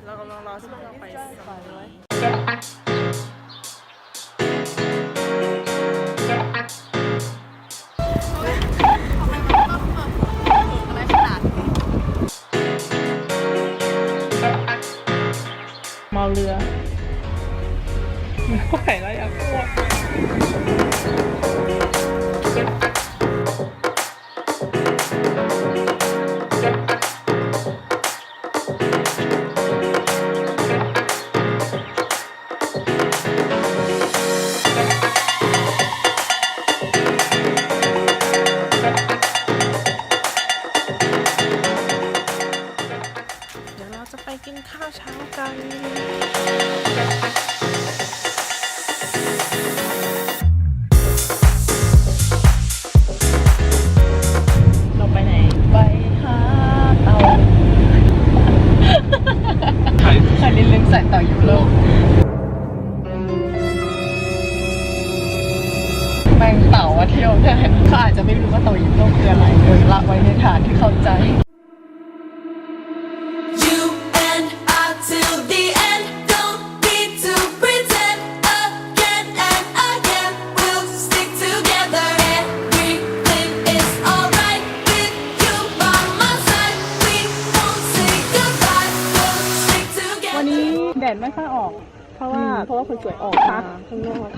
เรากำลังรอช่วงเราไปเมาเรือไม่ไหวแล้วอยากอ้วกจะไปกินข้าวเช้ากันเราไปไหนไปหาเต่าใครลืมใส่เต่ายุโรปแมงเต่าเที่ยวแทนเขาอาจจะไม่รู้ว่าเต่ายุโรปคืออะไรโดยละไว้ในฐานที่เข้าใจแดดไม่ค่อยออกเพราะว่าคนสวยออกค่ะข้างนอก